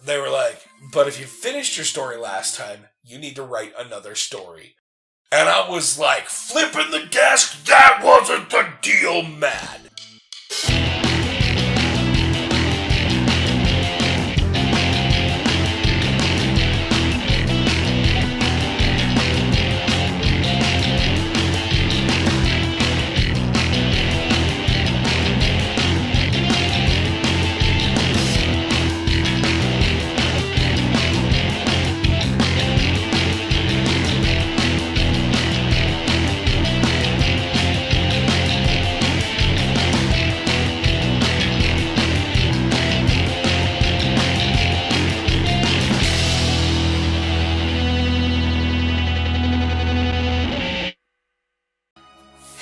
they were like, but if you finished your story last time, you need to write another story. And I was like, flipping the desk, that wasn't the deal, mad.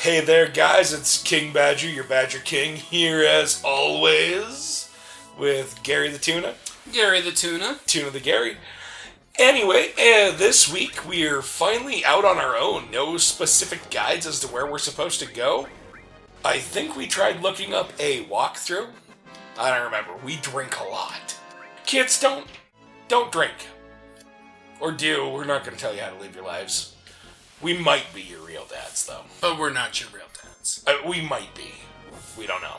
Hey there, guys, it's King Badger, your Badger King, here as always with Gary the Tuna. Gary the Tuna. Tuna the Gary. Anyway, this week we're finally out on our own. No specific guides as to where we're supposed to go. I think we tried looking up a walkthrough. I don't remember. We drink a lot. Kids, don't drink. Or do. We're not going to tell you how to live your lives. We might be your real dads, though. But we're not your real dads. We might be. We don't know.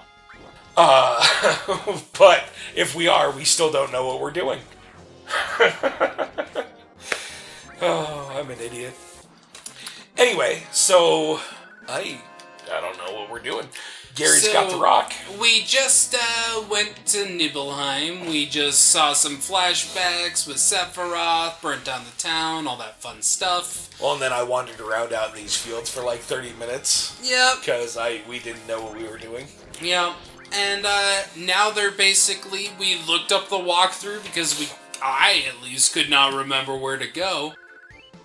But if we are, we still don't know what we're doing. Oh, I'm an idiot. Anyway, so I don't know what we're doing. Gary's got the rock. We just went to Nibelheim. We just saw some flashbacks with Sephiroth, burnt down the town, all that fun stuff. Well, and then I wandered around out in these fields for like 30 minutes. Yep. Because we didn't know what we were doing. Yep. And now they're basically, we looked up the walkthrough because I at least could not remember where to go.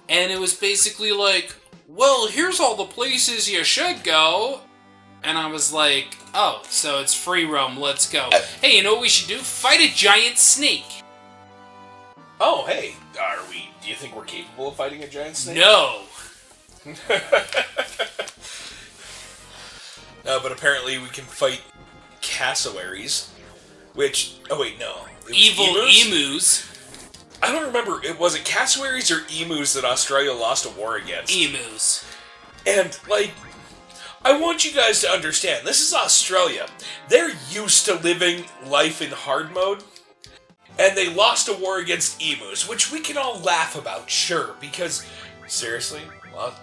And it was basically like, well, here's all the places you should go. And I was like, oh, so it's free roam, let's go. Hey, you know what we should do? Fight a giant snake. Oh, hey, do you think we're capable of fighting a giant snake? No. But apparently we can fight cassowaries, which, oh wait, no. Evil emus. I don't remember, was it cassowaries or emus that Australia lost a war against? Emus. And, like, I want you guys to understand, this is Australia. They're used to living life in hard mode, and they lost a war against emus, which we can all laugh about, sure, because, seriously, well,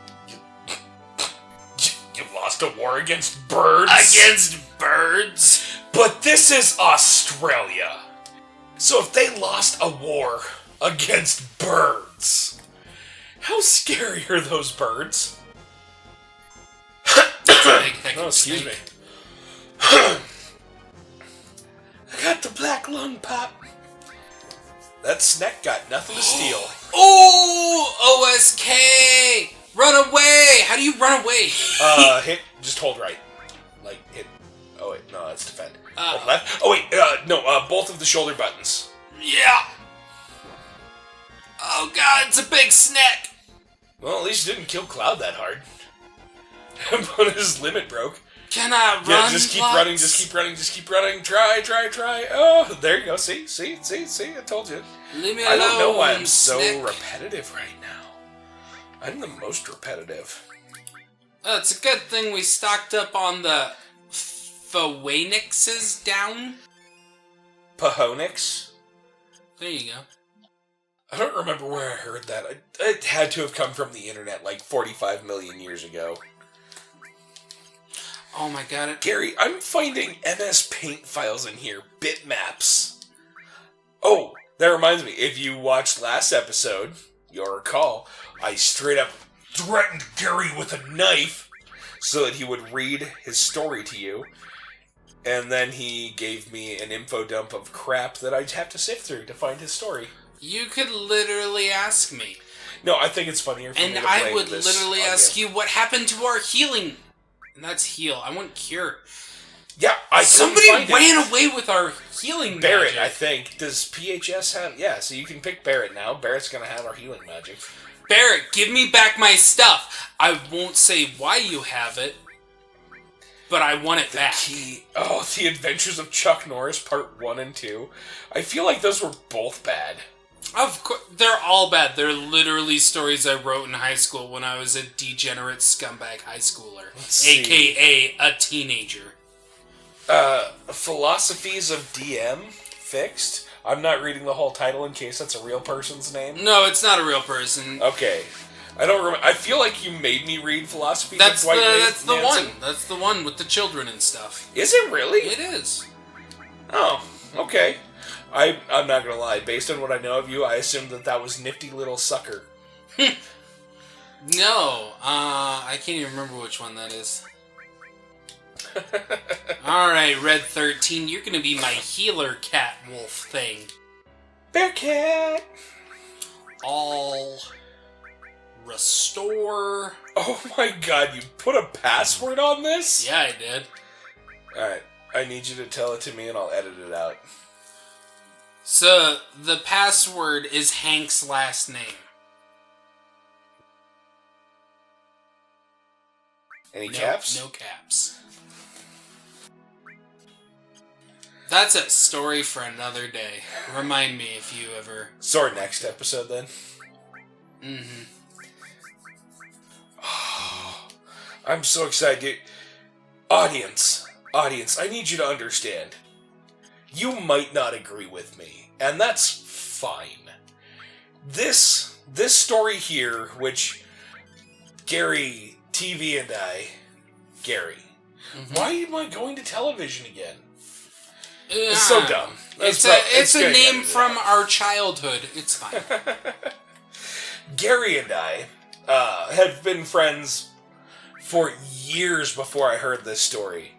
you lost a war against birds? Against birds? But this is Australia. So if they lost a war against birds, how scary are those birds? Oh, excuse me. I got the black lung pop. That snek got nothing to steal. Oh, OSK! Run away! How do you run away? Just hold right. Like, hit. Oh, wait, no, that's defend. Hold left. Oh, wait, both of the shoulder buttons. Yeah! Oh, God, it's a big snek! Well, at least you didn't kill Cloud that hard. But his limit broke. Can I run? Yeah, just keep running, just keep running. Try. Oh, there you go. See, I told you. Leave me alone, I don't know why I'm so snek. repetitive right now. I'm the most repetitive. It's a good thing we stocked up on the Phoenixes down. Pahonix? There you go. I don't remember where I heard that. It had to have come from the internet like 45 million years ago. Oh my god. Gary, I'm finding MS Paint files in here. Bitmaps. Oh, that reminds me. If you watched last episode, you'll recall, I straight up threatened Gary with a knife so that he would read his story to you. And then he gave me an info dump of crap that I'd have to sift through to find his story. You could literally ask me. No, I think it's funnier for me to play And I would this literally ask you what happened to our healing. And that's heal. I want cure. Yeah, Somebody ran away with our healing Barrett, magic. I think. Does PHS have... Yeah, so you can pick Barrett now. Barrett's going to have our healing magic. Barrett, give me back my stuff. I won't say why you have it. but I want it back. The Adventures of Chuck Norris, Part 1 and 2. I feel like those were both bad. Of course, they're all bad. They're literally stories I wrote in high school when I was a degenerate scumbag high schooler, a.k.a. a teenager. Philosophies of DM fixed. I'm not reading the whole title in case that's a real person's name. No, it's not a real person. Okay. I don't remember. I feel like you made me read Philosophy. That's the one. That's the one with the children and stuff. Is it really? It is. Oh, okay. I'm not gonna lie. Based on what I know of you, I assumed that was Nifty Little Sucker. No, I can't even remember which one that is. Alright, Red 13, you're gonna be my healer cat wolf thing. Bearcat! All restore. Oh my god, you put a password on this? Yeah, I did. Alright, I need you to tell it to me and I'll edit it out. So, the password is Hank's last name. Any caps? No caps. That's a story for another day. Remind me if you ever... Sorry, next episode then. Mm-hmm. Oh, I'm so excited, dude. Audience, I need you to understand. You might not agree with me, and that's fine. This story here, which Gary TV and I... Gary. Mm-hmm. Why am I going to television again? It's so dumb. It's a name from our childhood. It's fine. Gary and I have been friends for years before I heard this story.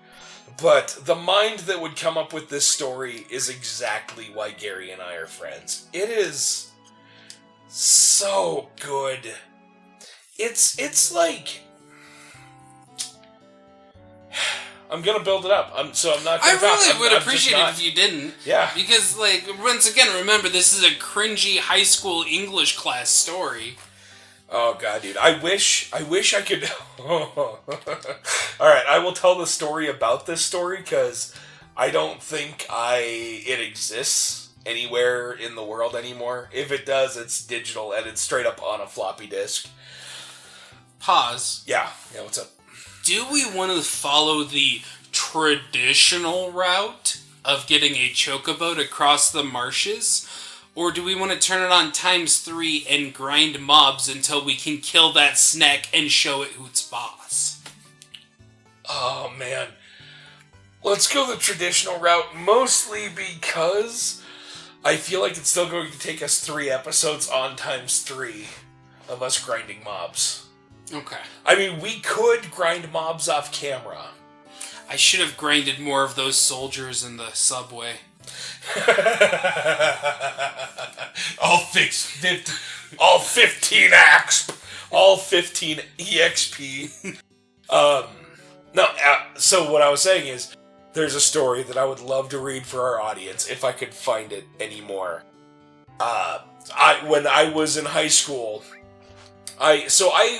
But the mind that would come up with this story is exactly why Gary and I are friends. It is so good. It's like... I'm gonna build it up. I'm not gonna I talk. really would appreciate it if you didn't. Yeah. Because, like, once again, remember, this is a cringy high school English class story. Oh god, dude. I wish I could... Alright, I will tell the story about this story, because I don't think it exists anywhere in the world anymore. If it does, it's digital, and it's straight up on a floppy disk. Pause. Yeah, what's up? Do we want to follow the traditional route of getting a chocobo to cross the marshes? Or do we want to turn it on ×3 and grind mobs until we can kill that snek and show it who's boss? Oh, man. Let's go the traditional route, mostly because I feel like it's still going to take us 3 episodes on ×3 of us grinding mobs. Okay. I mean, we could grind mobs off camera. I should have grinded more of those soldiers in the subway. all 15 AXP, all 15 EXP. So what I was saying is, there's a story that I would love to read for our audience if I could find it anymore. When I was in high school, I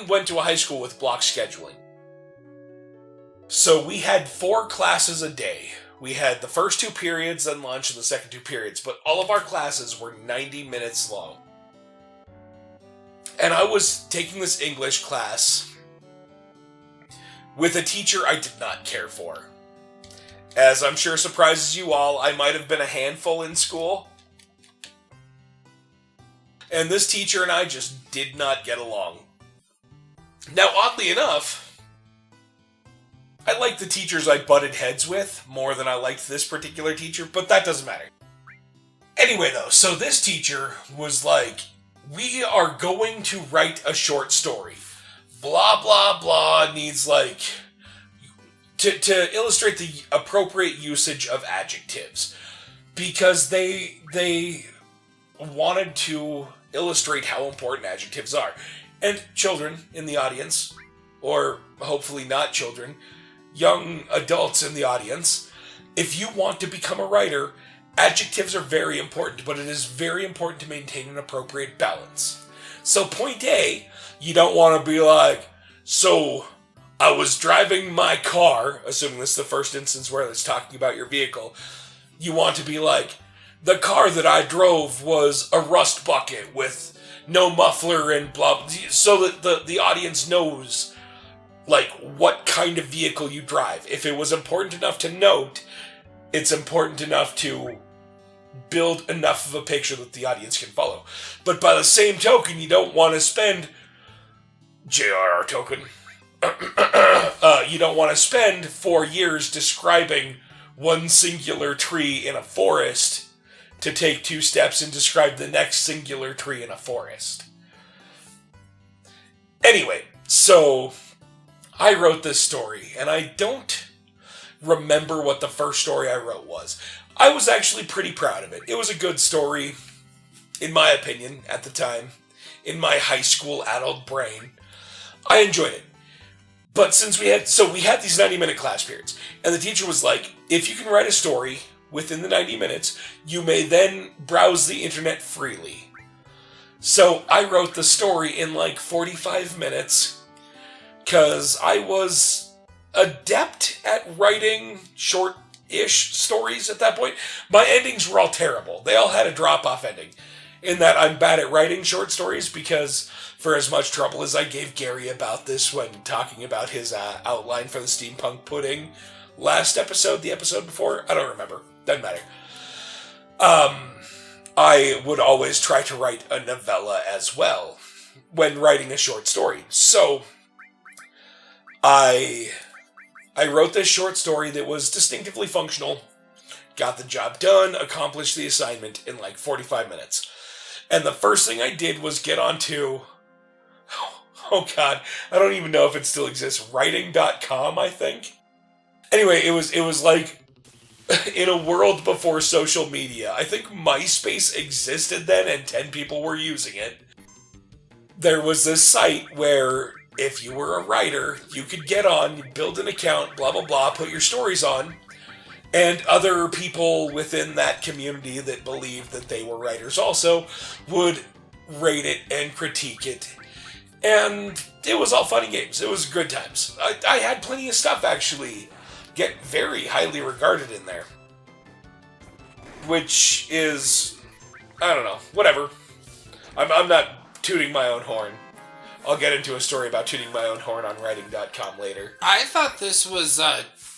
went to a high school with block scheduling. So we had 4 classes a day. We had the first 2 periods, then lunch, and the second 2 periods. But all of our classes were 90 minutes long. And I was taking this English class with a teacher I did not care for. As I'm sure surprises you all, I might have been a handful in school. And this teacher and I just did not get along. Now, oddly enough, I liked the teachers I butted heads with more than I liked this particular teacher, but that doesn't matter. Anyway, though, so this teacher was like, we are going to write a short story. Blah, blah, blah needs, like, to illustrate the appropriate usage of adjectives. Because they wanted to illustrate how important adjectives are. And children in the audience, or hopefully not children, young adults in the audience, if you want to become a writer, adjectives are very important, but it is very important to maintain an appropriate balance. So point A, you don't want to be like, so I was driving my car, assuming this is the first instance where it's talking about your vehicle, you want to be like, the car that I drove was a rust bucket with no muffler and blah, so that the audience knows, like, what kind of vehicle you drive. If it was important enough to note, it's important enough to build enough of a picture that the audience can follow. But by the same token, you don't want to spend JRR token. You don't want to spend 4 years describing one singular tree in a forest to take 2 steps and describe the next singular tree in a forest. Anyway, so I wrote this story, and I don't remember what the first story I wrote was. I was actually pretty proud of it. It was a good story, in my opinion, at the time. In my high school adult brain. I enjoyed it. But since we had these 90-minute class periods, and the teacher was like, if you can write a story within the 90 minutes, you may then browse the internet freely. So I wrote the story in like 45 minutes, because I was adept at writing short-ish stories at that point. My endings were all terrible. They all had a drop-off ending, in that I'm bad at writing short stories, because for as much trouble as I gave Gary about this when talking about his outline for the steampunk pudding last episode, the episode before, I don't remember. Doesn't matter. I would always try to write a novella as well when writing a short story. So I wrote this short story that was distinctively functional, got the job done, accomplished the assignment in like 45 minutes. And the first thing I did was get onto, oh god, I don't even know if it still exists, writing.com, I think. Anyway, it was like, in a world before social media, I think MySpace existed then and 10 people were using it. There was this site where if you were a writer, you could get on, you build an account, blah blah blah, put your stories on, and other people within that community that believed that they were writers also would rate it and critique it. And it was all fun and games. It was good times. I had plenty of stuff actually get very highly regarded in there. Which is, I don't know, whatever. I'm not tooting my own horn. I'll get into a story about tooting my own horn on writing.com later. I thought this was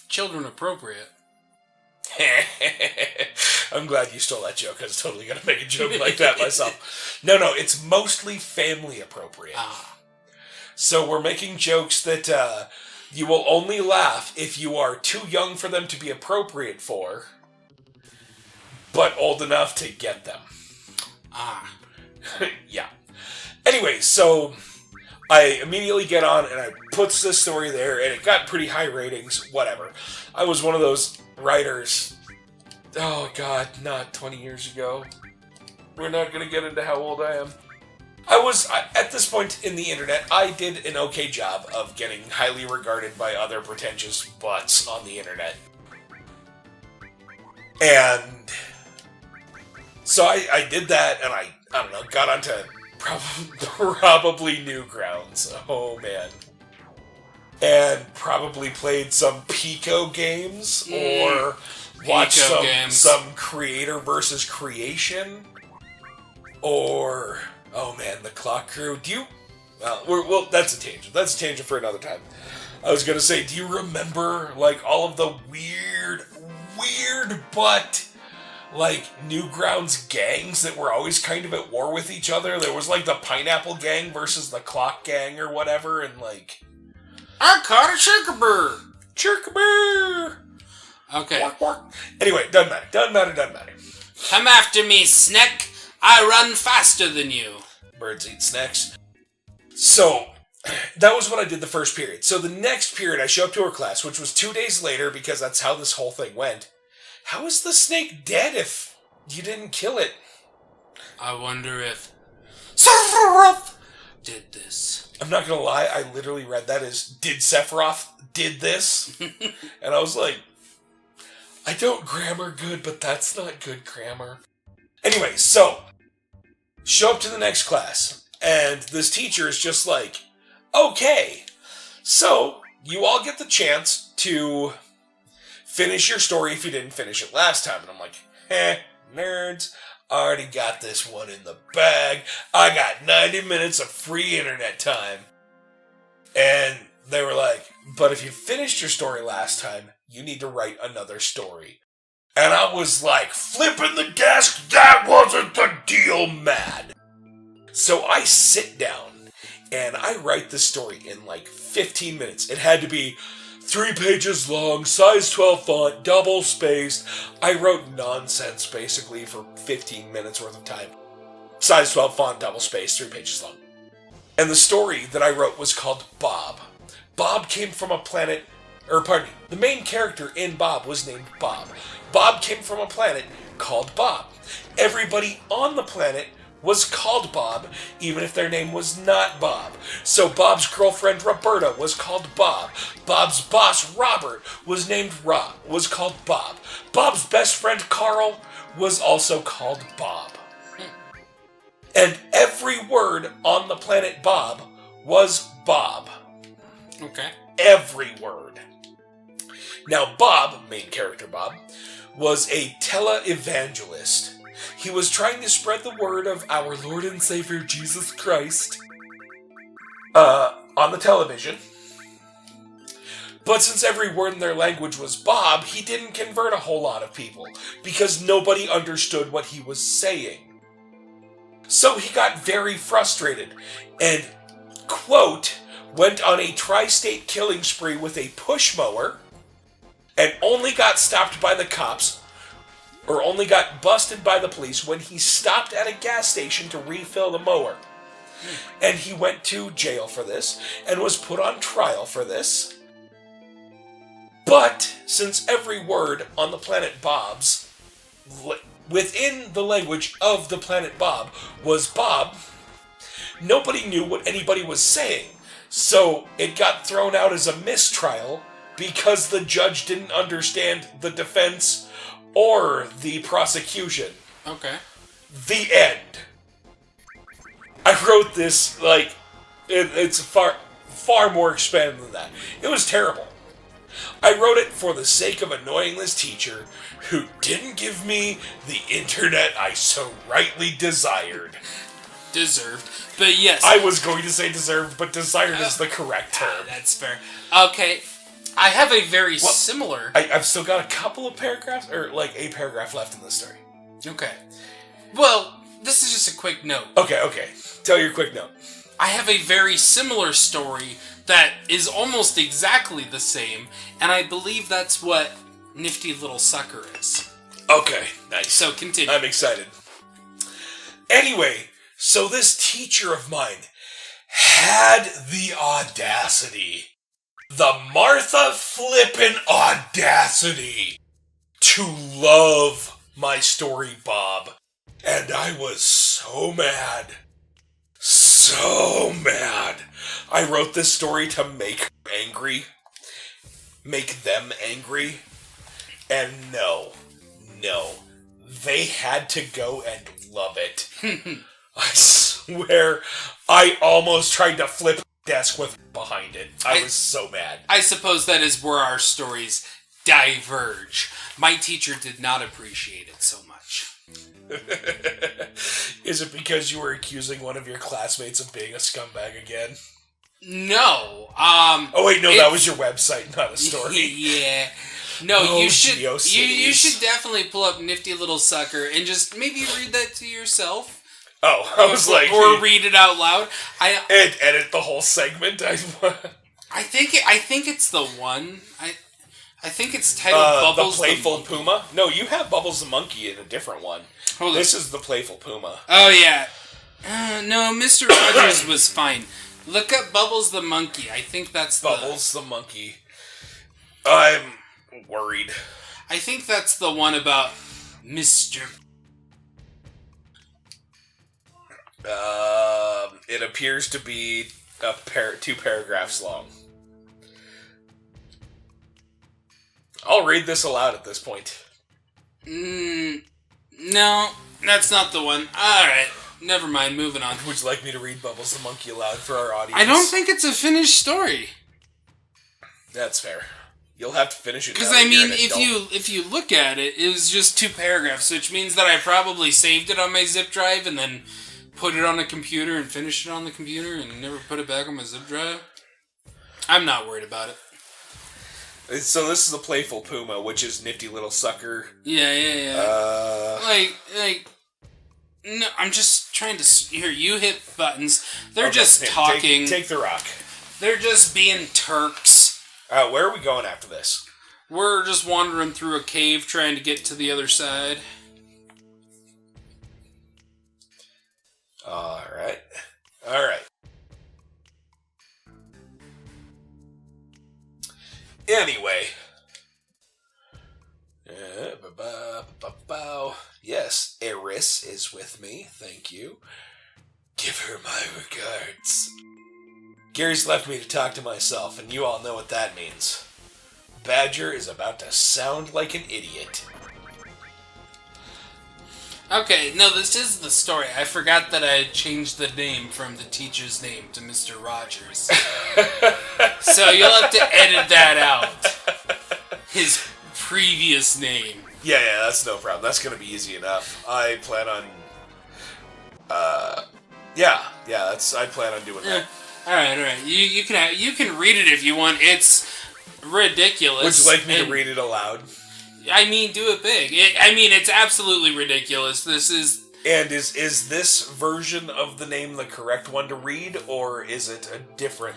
children appropriate. I'm glad you stole that joke. I was totally going to make a joke like that myself. No, it's mostly family appropriate. So we're making jokes that you will only laugh if you are too young for them to be appropriate for, but old enough to get them. Yeah. Anyway, so I immediately get on and I put this story there, and it got pretty high ratings, whatever. I was one of those writers, oh god, not 20 years ago. We're not going to get into how old I am. At this point in the internet, I did an okay job of getting highly regarded by other pretentious butts on the internet. And so I did that, and I don't know, got onto probably Newgrounds. Oh, man. And probably played some Pico games, or watched some Creator versus Creation, or, oh man, the Clock Crew. Well, that's a tangent. That's a tangent for another time. I was gonna say, do you remember, like, all of the weird but, like, Newgrounds gangs that were always kind of at war with each other? There was, like, the Pineapple Gang versus the Clock Gang or whatever, and, like, I caught a chirkabird! Chirkabird! Okay. Walk, walk. Anyway, doesn't matter. Come after me, snek! I run faster than you. Birds eat snacks. So, that was what I did the first period. So the next period, I show up to her class, which was 2 days later, because that's how this whole thing went. How is the snake dead if you didn't kill it? I wonder if Sephiroth did this. I'm not gonna lie, I literally read that as, did Sephiroth did this? And I was like, I don't grammar good, but that's not good grammar. Anyway, so, show up to the next class, and this teacher is just like, okay, so you all get the chance to finish your story if you didn't finish it last time. And I'm like, nerds, I already got this one in the bag. I got 90 minutes of free internet time. And they were like, but if you finished your story last time, you need to write another story. And I was like, flipping the desk, that wasn't the deal, mad. So I sit down and I write the story in like 15 minutes. It had to be 3 pages long, size 12 font, double spaced. I wrote nonsense basically for 15 minutes worth of time. Size 12 font, double spaced, 3 pages long. And the story that I wrote was called Bob. Bob came from a planet, the main character in Bob was named Bob. Bob came from a planet called Bob. Everybody on the planet was called Bob, even if their name was not Bob. So Bob's girlfriend Roberta was called Bob. Bob's boss Robert was called Bob. Bob's best friend Carl was also called Bob. And every word on the planet Bob was Bob. Okay. Every word. Now Bob, main character Bob, was a televangelist. He was trying to spread the word of our Lord and Savior Jesus Christ on the television. But since every word in their language was Bob, he didn't convert a whole lot of people because nobody understood what he was saying. So he got very frustrated and, quote, went on a tri-state killing spree with a push mower and only got stopped by the cops, or only got busted by the police when he stopped at a gas station to refill the mower. And he went to jail for this and was put on trial for this. But since every word on the planet Bob's, within the language of the planet Bob, was Bob, nobody knew what anybody was saying. So it got thrown out as a mistrial because the judge didn't understand the defense or the prosecution. Okay. The end. I wrote this, it's far more expanded than that. It was terrible. I wrote it for the sake of annoying this teacher who didn't give me the internet I so rightly desired. Deserved. But yes. I was going to say deserved, but desired is the correct term. That's fair. Okay. I have a very similar... I've still got a couple of paragraphs, or a paragraph left in the story. Okay. Well, this is just a quick note. Okay. Tell your quick note. I have a very similar story that is almost exactly the same, and I believe that's what Nifty Little Sucker is. Okay, nice. So continue. I'm excited. Anyway, so this teacher of mine had the audacity, the Martha flippin' audacity, to love my story, Bob. And I was so mad. So mad. I wrote this story to make her angry. Make them angry. And no. They had to go and love it. I swear, I almost tried to flip the desk with behind it. I was so mad. I suppose that is where our stories diverge. My teacher did not appreciate it so much. Is it because you were accusing one of your classmates of being a scumbag again? No. Oh wait, no, that was your website, not a story. Yeah. No, you should. You should definitely pull up Nifty Little Sucker and just maybe read that to yourself. Oh, I was like, or read it out loud. And edit the whole segment. I think it's the one. I think it's titled Bubbles the Playful Puma. No, you have Bubbles the Monkey in a different one. This is the Playful Puma. Oh yeah. No, Mr. Rogers was fine. Look up Bubbles the Monkey. I think that's Bubbles the Monkey. I'm worried. I think that's the one about Mr. It appears to be 2 paragraphs long. I'll read this aloud at this point. No, that's not the one. Alright, never mind, moving on. Would you like me to read Bubbles the Monkey aloud for our audience? I don't think it's a finished story. That's fair. You'll have to finish it. Because I mean, if you look at it, it was just 2 paragraphs, which means that I probably saved it on my zip drive and then put it on a computer and finished it on the computer and never put it back on my zip drive. I'm not worried about it. So this is a playful puma, which is nifty little sucker. Yeah. No, I'm just trying to... Here, you hit buttons. They're just talking. Take the rock. They're just being Turks. Where are we going after this? We're just wandering through a cave trying to get to the other side. Alright. Anyway. Yes, Eris is with me. Thank you. Give her my regards. Gary's left me to talk to myself, and you all know what that means. Badger is about to sound like an idiot. Okay, no, this is the story. I forgot that I had changed the name from the teacher's name to Mr. Rogers. So you'll have to edit that out. His previous name. Yeah, that's no problem. That's gonna be easy enough. I plan on... I plan on doing that. Alright. You can read it if you want. It's ridiculous. Would you like me to read it aloud? I mean, do it big. It's absolutely ridiculous. This is... And is this version of the name the correct one to read, or is it a different...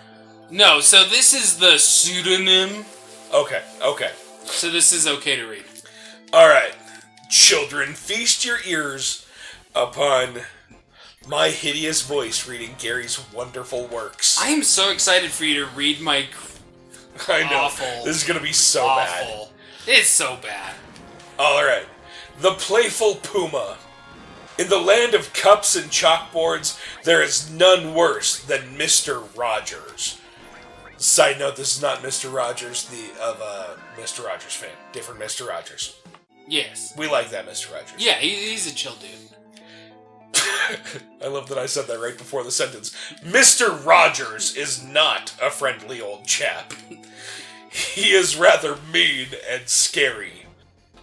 No, so this is the pseudonym. Okay. So this is okay to read. Alright. Children, feast your ears upon my hideous voice reading Gary's wonderful works. I am so excited for you to read my I know. Awful. This is going to be so bad. It's so bad. Alright. The Playful Puma. In the land of cups and chalkboards, there is none worse than Mr. Rogers. Side note, this is not Mr. Rogers, Mr. Rogers fan. Different Mr. Rogers. Yes. We like that Mr. Rogers. Yeah, he's a chill dude. I love that I said that right before the sentence. Mr. Rogers is not a friendly old chap. He is rather mean and scary.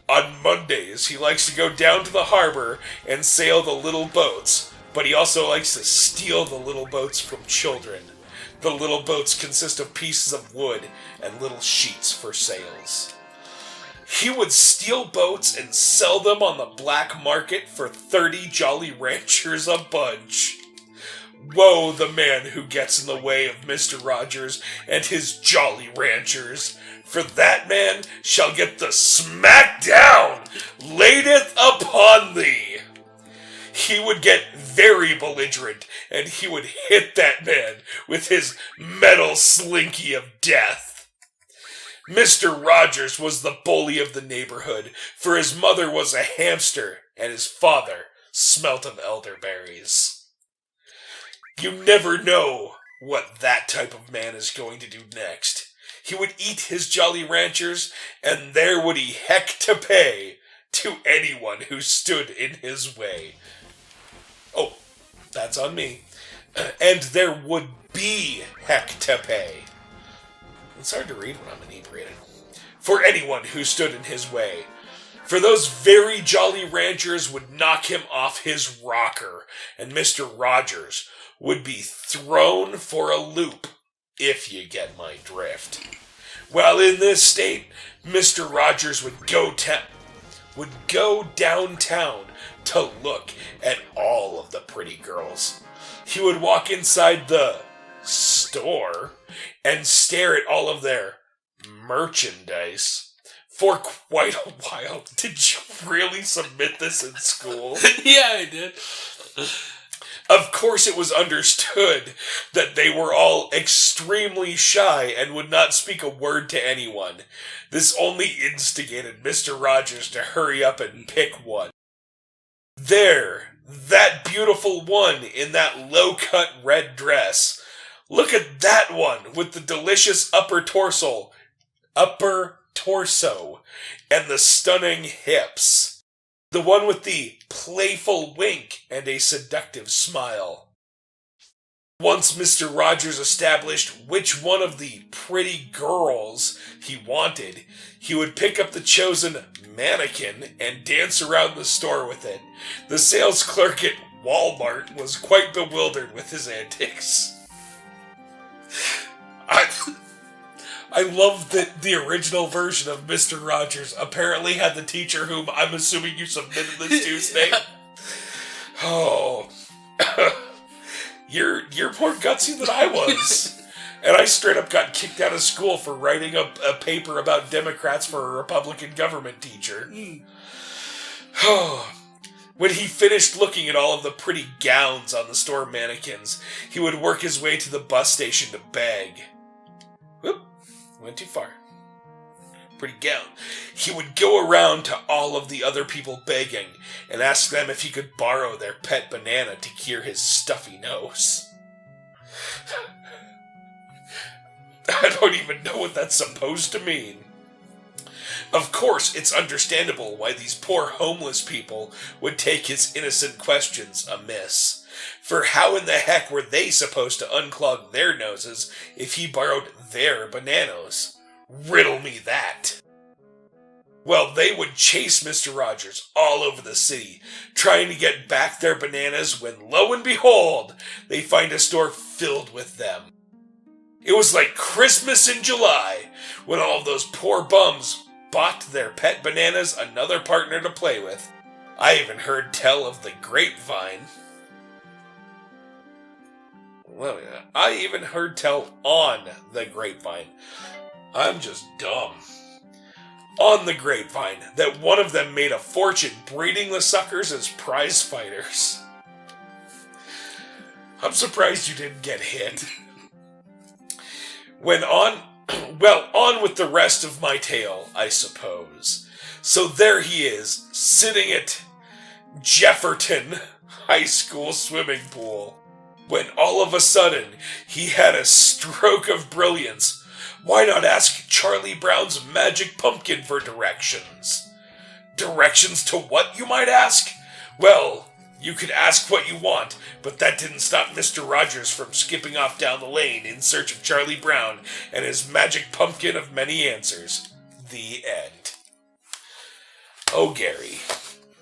On Mondays, he likes to go down to the harbor and sail the little boats, but he also likes to steal the little boats from children. The little boats consist of pieces of wood and little sheets for sails. He would steal boats and sell them on the black market for 30 Jolly Ranchers a bunch. Woe the man who gets in the way of Mr. Rogers and his Jolly Ranchers, for that man shall get the smack down laideth upon thee. He would get very belligerent, and he would hit that man with his metal slinky of death. Mr. Rogers was the bully of the neighborhood, for his mother was a hamster, and his father smelt of elderberries. You never know what that type of man is going to do next. He would eat his Jolly Ranchers, and there would he heck to pay to anyone who stood in his way. Oh, that's on me. And there would be heck to pay. It's hard to read when I'm inebriated. For anyone who stood in his way. For those very Jolly Ranchers would knock him off his rocker, and Mr. Rogers would be thrown for a loop, if you get my drift. While in this state, Mr. Rogers would go downtown to look at all of the pretty girls. He would walk inside the store and stare at all of their merchandise for quite a while. Did you really submit this in school? Yeah, I did. Of course it was understood that they were all extremely shy and would not speak a word to anyone. This only instigated Mr. Rogers to hurry up and pick one. There, that beautiful one in that low-cut red dress. Look at that one with the delicious upper torso, and the stunning hips. The one with the playful wink and a seductive smile. Once Mr. Rogers established which one of the pretty girls he wanted, he would pick up the chosen mannequin and dance around the store with it. The sales clerk at Walmart was quite bewildered with his antics. I love that the original version of Mr. Rogers apparently had the teacher whom I'm assuming you submitted this to's name. Oh. You're more gutsy than I was. And I straight up got kicked out of school for writing a paper about Democrats for a Republican government teacher. When he finished looking at all of the pretty gowns on the store mannequins, he would work his way to the bus station to beg. Whoop, went too far. Pretty gown. He would go around to all of the other people begging and ask them if he could borrow their pet banana to cure his stuffy nose. I don't even know what that's supposed to mean. Of course, it's understandable why these poor homeless people would take his innocent questions amiss. For how in the heck were they supposed to unclog their noses if he borrowed their bananas? Riddle me that. Well, they would chase Mr. Rogers all over the city, trying to get back their bananas when, lo and behold, they find a store filled with them. It was like Christmas in July, when all of those poor bums bought their pet bananas another partner to play with. I even heard tell of the grapevine. Well, I even heard tell on the grapevine. I'm just dumb. On the grapevine, that one of them made a fortune breeding the suckers as prize fighters. I'm surprised you didn't get hit. On with the rest of my tale, I suppose. So there he is, sitting at Jefferton High School swimming pool, when all of a sudden he had a stroke of brilliance. Why not ask Charlie Brown's magic pumpkin for directions? Directions to what, you might ask? Well, you could ask what you want, but that didn't stop Mr. Rogers from skipping off down the lane in search of Charlie Brown and his magic pumpkin of many answers. The end. Oh, Gary.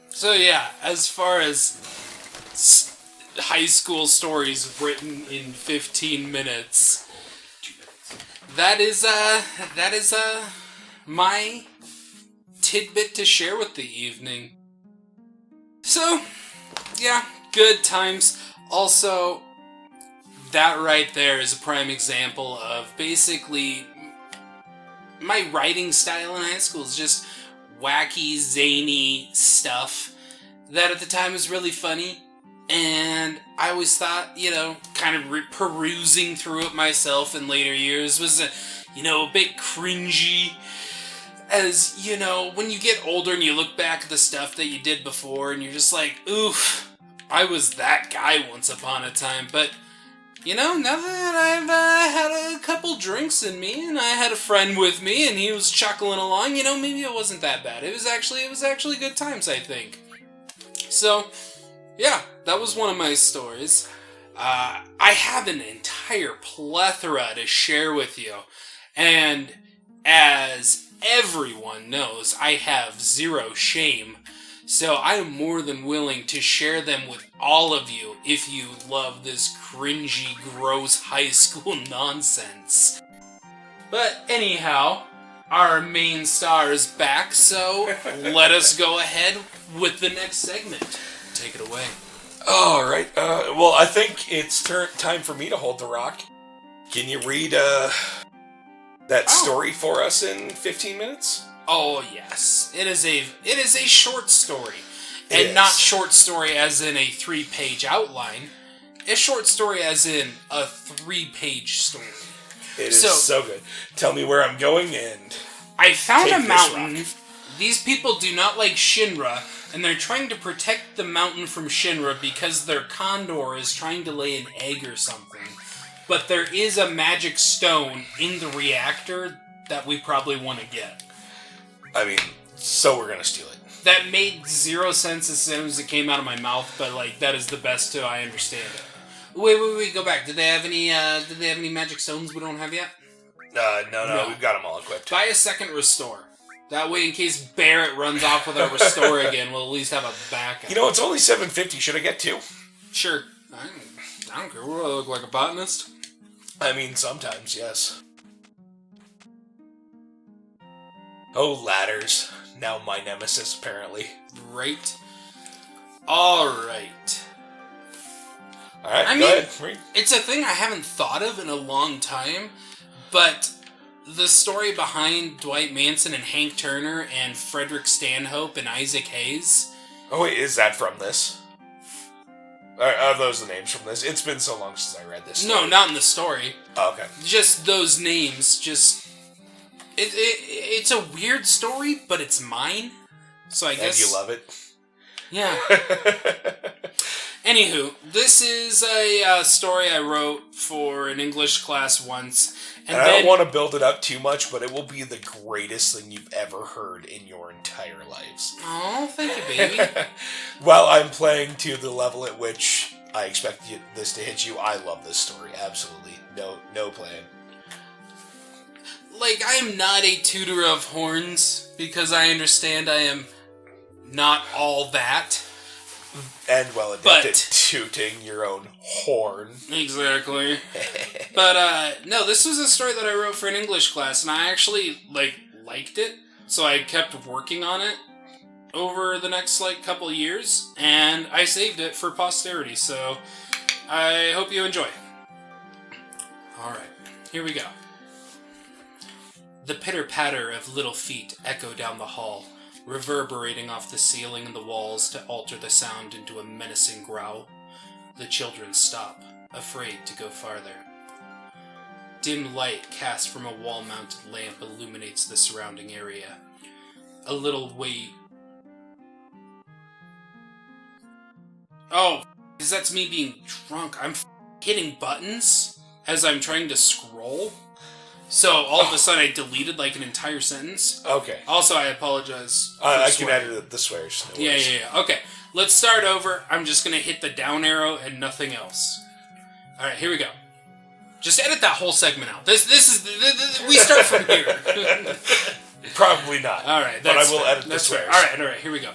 So yeah, as far as high school stories written in 15 minutes, that is my tidbit to share with the evening. So, yeah, good times. Also, that right there is a prime example of basically my writing style in high school is just wacky, zany stuff that at the time was really funny. And I always thought, kind of perusing through it myself in later years was, a bit cringy. As, when you get older and you look back at the stuff that you did before and you're just like, oof, I was that guy once upon a time. But, now that I've had a couple drinks in me and I had a friend with me and he was chuckling along, maybe it wasn't that bad. It was actually good times, I think. So, yeah, that was one of my stories. I have an entire plethora to share with you. And as everyone knows, I have zero shame. So I am more than willing to share them with all of you if you love this cringy, gross high school nonsense. But anyhow, our main star is back, so let us go ahead with the next segment. Take it away. All right. Well, I think it's time for me to hold the rock. Can you read that story for us in 15 minutes? Oh yes, it is a short story, and not short story as in a 3-page outline. A short story as in a 3-page story. It is so good. Tell me where I'm going, and I found a mountain. These people do not like Shinra, and they're trying to protect the mountain from Shinra because their condor is trying to lay an egg or something. But there is a magic stone in the reactor that we probably want to get. I mean, so we're gonna steal it. That made zero sense as soon as it came out of my mouth, but that is the best I understand it. Wait, go back. Did they have any magic stones we don't have yet? No, we've got them all equipped. Buy a second restore. That way, in case Barrett runs off with our restore again, we'll at least have a backup. You know, it's only $7.50. Should I get two? Sure. I don't care. What do I look like, a botanist? I mean, sometimes, yes. Oh, ladders. Now my nemesis, apparently. Right. Alright. Alright, I go mean, ahead. Read. It's a thing I haven't thought of in a long time, but the story behind Dwight Manson and Hank Turner and Frederick Stanhope and Isaac Hayes. Oh, wait, is that from this? Are those the names from this? It's been so long since I read this story. No, not in the story. Oh, okay. Just those names, It's a weird story, but it's mine. So I guess... And you love it? Yeah. Anywho, this is a story I wrote for an English class once. And I don't want to build it up too much, but it will be the greatest thing you've ever heard in your entire lives. Oh, thank you, baby. Well, I'm playing to the level at which I expect this to hit you. I love this story, absolutely. No plan. Like, I am not a tutor of horns, because I understand I am not all that. And well adept at tooting your own horn. Exactly. But, no, this was a story that I wrote for an English class, and I actually, liked it, so I kept working on it over the next, couple of years, and I saved it for posterity, so I hope you enjoy. Alright, here we go. The pitter-patter of little feet echo down the hall, reverberating off the ceiling and the walls to alter the sound into a menacing growl. The children stop, afraid to go farther. Dim light cast from a wall-mounted lamp illuminates the surrounding area. A little way... Oh, because that's me being drunk. I'm hitting buttons as I'm trying to scroll. So, all of a sudden, I deleted, an entire sentence. Okay. Also, I apologize. I can edit the swears. No yeah. Okay, let's start over. I'm just going to hit the down arrow and nothing else. Alright, here we go. Just edit that whole segment out. This is... we start from here. Probably not. Alright, but I will edit the swears. Alright, here we go.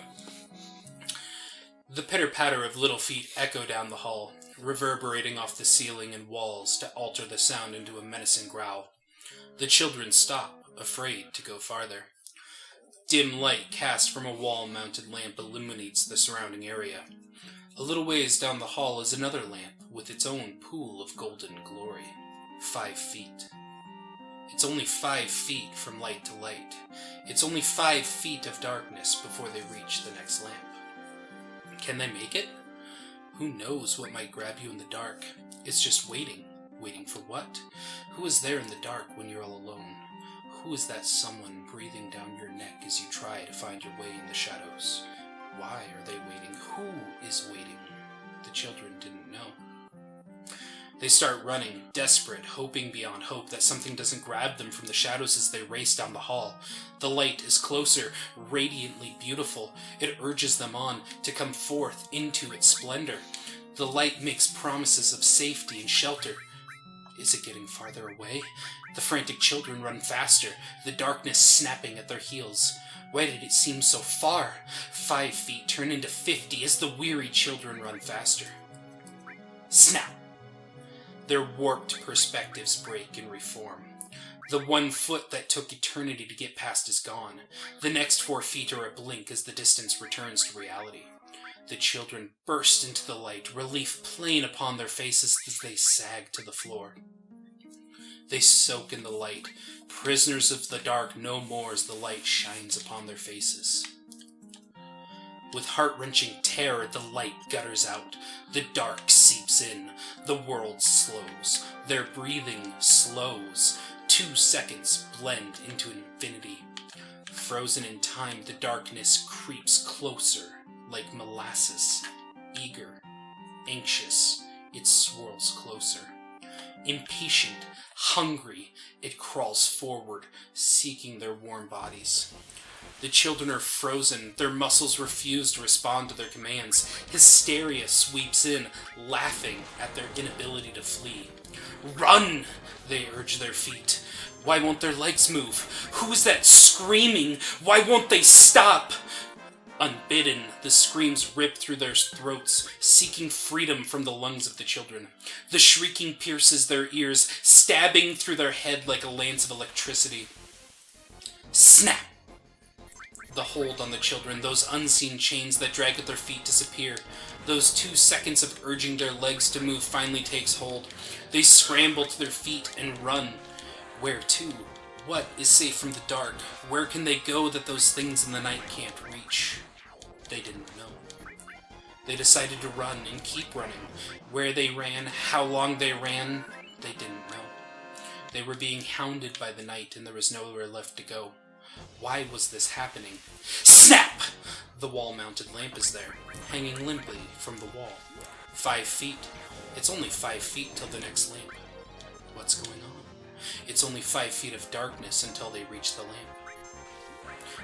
The pitter-patter of little feet echo down the hall, reverberating off the ceiling and walls to alter the sound into a menacing growl. The children stop, afraid to go farther. Dim light cast from a wall-mounted lamp illuminates the surrounding area. A little ways down the hall is another lamp with its own pool of golden glory. 5 feet. It's only 5 feet from light to light. It's only 5 feet of darkness before they reach the next lamp. Can they make it? Who knows what might grab you in the dark? It's just waiting. Waiting for what? Who is there in the dark when you're all alone? Who is that someone breathing down your neck as you try to find your way in the shadows? Why are they waiting? Who is waiting? The children didn't know. They start running, desperate, hoping beyond hope that something doesn't grab them from the shadows as they race down the hall. The light is closer, radiantly beautiful. It urges them on to come forth into its splendor. The light makes promises of safety and shelter. Is it getting farther away? The frantic children run faster, the darkness snapping at their heels. Why did it seem so far? 5 feet turn into 50 as the weary children run faster. Snap! Their warped perspectives break and reform. The 1 foot that took eternity to get past is gone. The next 4 feet are a blink as the distance returns to reality. The children burst into the light, relief plain upon their faces as they sag to the floor. They soak in the light, prisoners of the dark no more as the light shines upon their faces. With heart-wrenching terror, the light gutters out. The dark seeps in. The world slows. Their breathing slows. 2 seconds blend into infinity. Frozen in time, the darkness creeps closer, like molasses. Eager, anxious, it swirls closer. Impatient, hungry, it crawls forward, seeking their warm bodies. The children are frozen. Their muscles refuse to respond to their commands. Hysteria sweeps in, laughing at their inability to flee. Run! They urge their feet. Why won't their legs move? Who is that screaming? Why won't they stop? Unbidden, the screams rip through their throats, seeking freedom from the lungs of the children. The shrieking pierces their ears, stabbing through their head like a lance of electricity. Snap! The hold on the children, those unseen chains that drag at their feet disappear. Those 2 seconds of urging their legs to move finally takes hold. They scramble to their feet and run. Where to? What is safe from the dark? Where can they go that those things in the night can't reach? They didn't know. They decided to run and keep running. Where they ran, how long they ran, they didn't know. They were being hounded by the night and there was nowhere left to go. Why was this happening? Snap! The wall-mounted lamp is there, hanging limply from the wall. 5 feet. It's only 5 feet till the next lamp. What's going on? It's only 5 feet of darkness until they reach the lamp.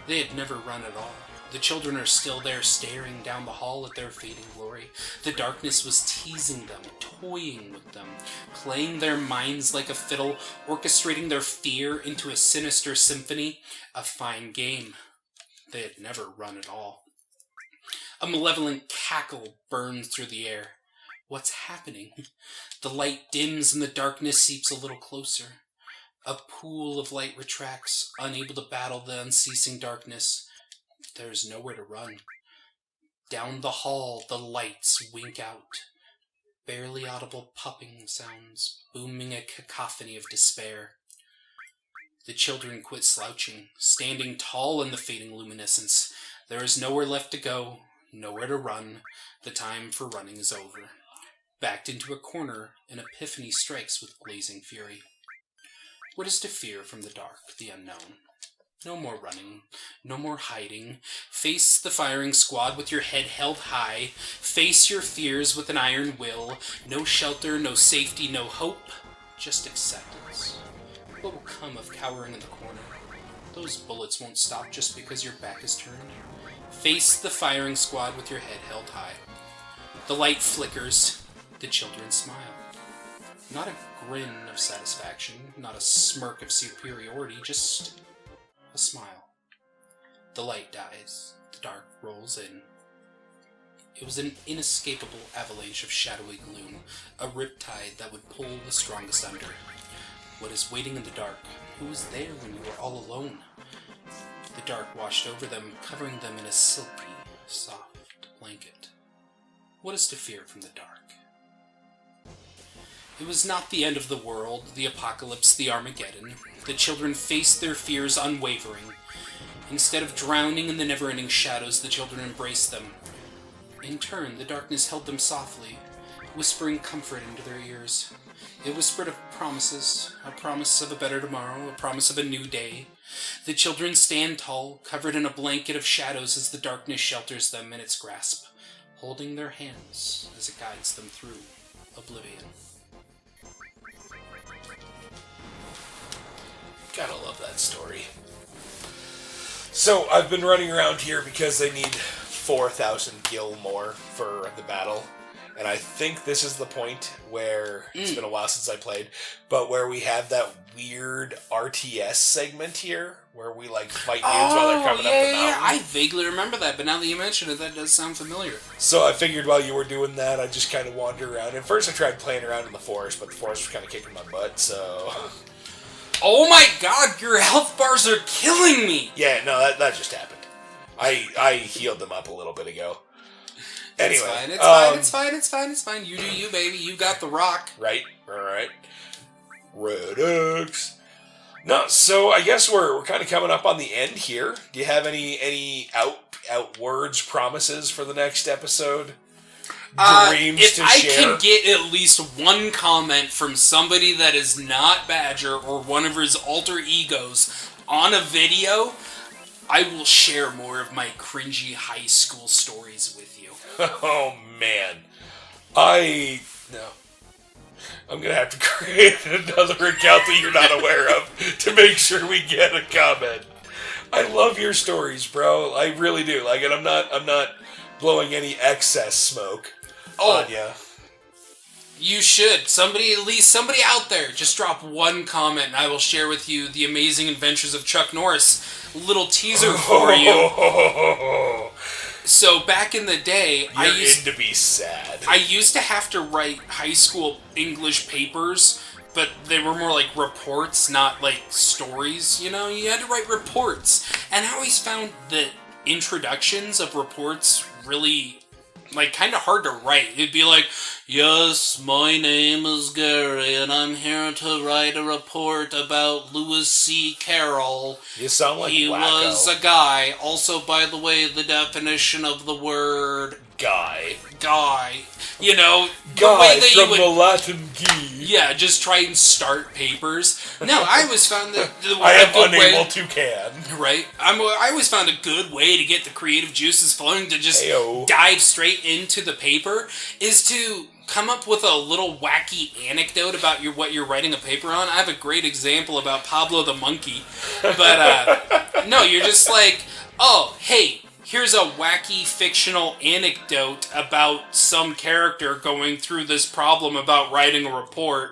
They had never run at all. The children are still there staring down the hall at their fading glory. The darkness was teasing them, toying with them, playing their minds like a fiddle, orchestrating their fear into a sinister symphony. A fine game. They had never run at all. A malevolent cackle burns through the air. What's happening? The light dims and the darkness seeps a little closer. A pool of light retracts, unable to battle the unceasing darkness. There is nowhere to run. Down the hall, the lights wink out. Barely audible puffing sounds, booming a cacophony of despair. The children quit slouching, standing tall in the fading luminescence. There is nowhere left to go, nowhere to run. The time for running is over. Backed into a corner, an epiphany strikes with blazing fury. What is to fear from the dark, the unknown? No more running, no more hiding. Face the firing squad with your head held high. Face your fears with an iron will. No shelter, no safety, no hope. Just acceptance. What will come of cowering in the corner? Those bullets won't stop just because your back is turned. Face the firing squad with your head held high. The light flickers. The children smile. Not a grin of satisfaction, not a smirk of superiority, just a smile. The light dies. The dark rolls in. It was an inescapable avalanche of shadowy gloom, a riptide that would pull the strongest under. What is waiting in the dark? Who was there when you were all alone? The dark washed over them, covering them in a silky, soft blanket. What is to fear from the dark? It was not the end of the world, the apocalypse, the Armageddon. The children faced their fears unwavering. Instead of drowning in the never-ending shadows, the children embraced them. In turn, the darkness held them softly, whispering comfort into their ears. It whispered of promises, a promise of a better tomorrow, a promise of a new day. The children stand tall, covered in a blanket of shadows as the darkness shelters them in its grasp, holding their hands as it guides them through oblivion. Gotta love that story. So, I've been running around here because they need 4,000 gil more for the battle. And I think this is the point where, it's been a while since I played, but where we have that weird RTS segment here, where we like fight dudes while they're coming up the mountain. Yeah, I vaguely remember that, but now that you mention it, that does sound familiar. So I figured while you were doing that, I'd just kind of wander around. At first I tried playing around in the forest, but the forest was kind of kicking my butt, so... Oh my god, your health bars are killing me! Yeah, no, that just happened. I healed them up a little bit ago. Anyway, it's fine. You do you, baby. You got the rock. Right. Red X. No, so I guess we're kind of coming up on the end here. Do you have any out words, promises for the next episode? Dreams if to I share? can get at least one comment from somebody that is not Badger or one of his alter egos on a video, I will share more of my cringy high school stories with you. Oh, man. No. I'm going to have to create another account that you're not aware of to make sure we get a comment. I love your stories, bro. I really do. Like, and I'm not blowing any excess smoke on ya. You should. At least somebody out there, just drop one comment and I will share with you the amazing adventures of Chuck Norris. A little teaser for you. So back in the day, I used to be sad. I used to have to write high school English papers, but they were more like reports, not like stories, you know? You had to write reports. And I always found the introductions of reports really, like, kind of hard to write. It'd be like, yes, my name is Gary, and I'm here to write a report about Lewis C. Carroll. You sound like He Wacko. was a guy. Also, by the way, the definition of the word guy. You know, Guy the way that from you would, the Latin guy. yeah, just try and start papers. No, I always found that I am a good unable way, to can. right? I always found a good way to get the creative juices flowing to just Ayo. dive straight into the paper is to come up with a little wacky anecdote about what you're writing a paper on. I have a great example about Pablo the monkey, but no, you're just like, oh, hey, here's a wacky fictional anecdote about some character going through this problem about writing a report,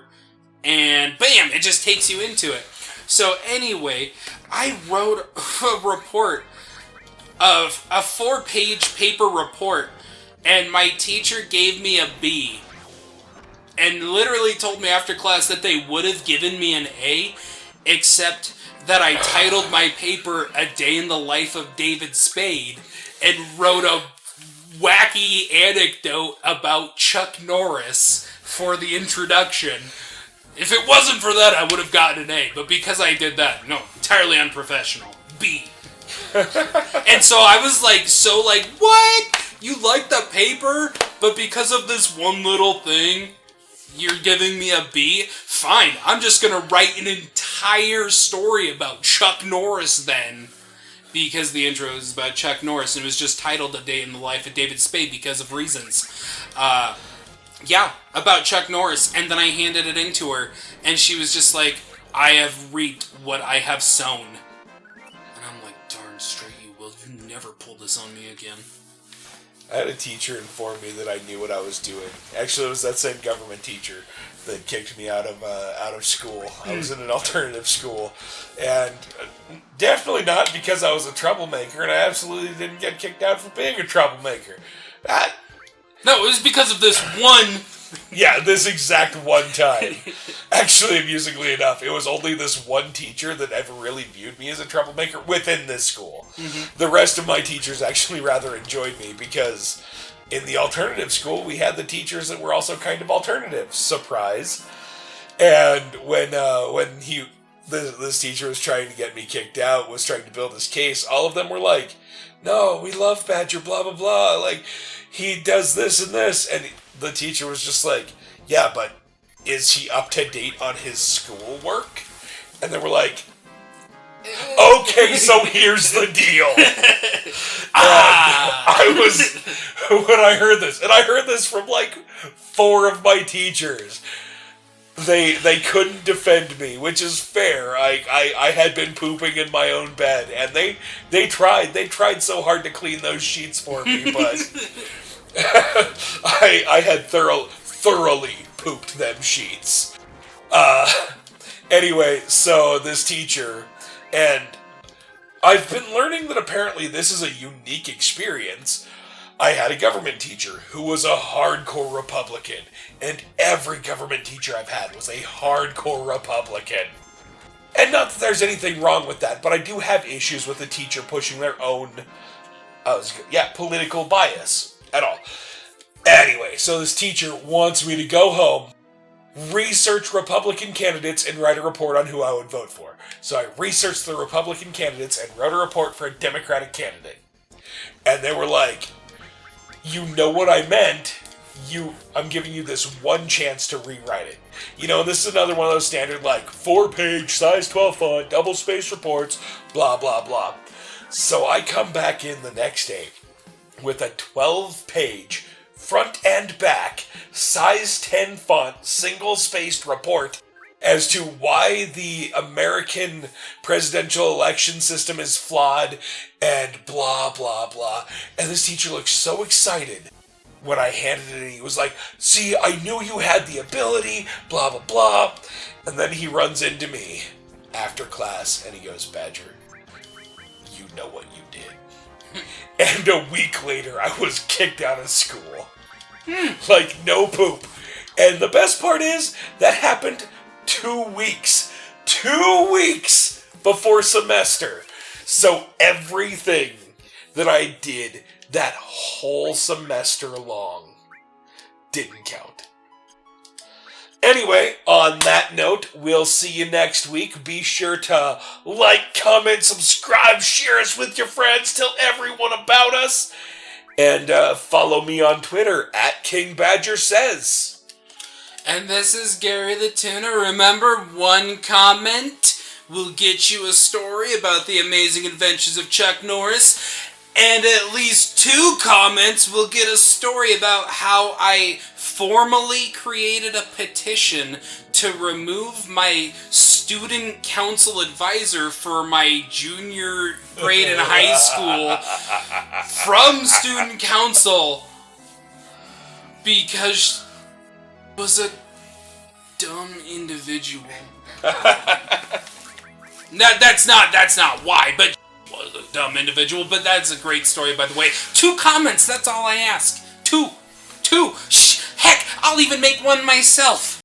and bam, it just takes you into it. So anyway, I wrote a report of a 4-page paper report, and my teacher gave me a B, and literally told me after class that they would have given me an A, except that I titled my paper A Day in the Life of David Spade, and wrote a wacky anecdote about Chuck Norris for the introduction. If it wasn't for that, I would have gotten an A, but because I did that, no, entirely unprofessional. B. And so I was like, what? You like the paper, but because of this one little thing, you're giving me a B? Fine, I'm just gonna write an entire story about Chuck Norris then. Because the intro is about Chuck Norris, and it was just titled A Day in the Life of David Spade because of reasons. Yeah, about Chuck Norris, and then I handed it in to her, and she was just like, I have reaped what I have sown. And I'm like, darn straight you will, you never pull this on me again. I had a teacher inform me that I knew what I was doing. Actually, it was that same government teacher that kicked me out of school. I was in an alternative school, and definitely not because I was a troublemaker, and I absolutely didn't get kicked out for being a troublemaker. No, it was because of this one. Yeah, this exact one time. Actually, amusingly enough, it was only this one teacher that ever really viewed me as a troublemaker within this school. Mm-hmm. The rest of my teachers actually rather enjoyed me because in the alternative school, we had the teachers that were also kind of alternatives. Surprise. And when this teacher was trying to get me kicked out, was trying to build his case, all of them were like, no, we love Badger, blah, blah, blah. Like, he does this and this. And the teacher was just like, yeah, but is he up to date on his schoolwork? And they were like, okay, so here's the deal. I was, when I heard this, and I heard this from like 4 of my teachers, they couldn't defend me, which is fair. I had been pooping in my own bed, and they tried so hard to clean those sheets for me, but I had thoroughly pooped them sheets. Anyway, so this teacher, and I've been learning that apparently this is a unique experience. I had a government teacher who was a hardcore Republican, and every government teacher I've had was a hardcore Republican. And not that there's anything wrong with that, but I do have issues with a teacher pushing their own, political bias at all. Anyway, so this teacher wants me to go home, research Republican candidates, and write a report on who I would vote for. So I researched the Republican candidates and wrote a report for a Democratic candidate. And they were like, you know what I meant. I'm giving you this one chance to rewrite it. You know, this is another one of those standard, like, 4-page, size 12 font, double-spaced reports, blah, blah, blah. So I come back in the next day with a 12-page, front and back, size 10 font, single-spaced report, as to why the American presidential election system is flawed and blah, blah, blah. And this teacher looked so excited when I handed it in. He was like, see, I knew you had the ability, blah, blah, blah. And then he runs into me after class and he goes, Badger, you know what you did. And a week later, I was kicked out of school. Like, no poop. And the best part is, that happened 2 weeks. 2 weeks before semester. So everything that I did that whole semester long didn't count. Anyway, on that note, we'll see you next week. Be sure to like, comment, subscribe, share us with your friends, tell everyone about us, and follow me on Twitter at KingBadgerSays. And this is Gary the Tuna. Remember, one comment will get you a story about the amazing adventures of Chuck Norris, and at least 2 comments will get a story about how I formally created a petition to remove my student council advisor for my junior grade in high school from student council because she was a dumb individual. That's not why, but she was a dumb individual, but that's a great story, by the way. 2 comments, that's all I ask. 2. Shh, heck, I'll even make one myself.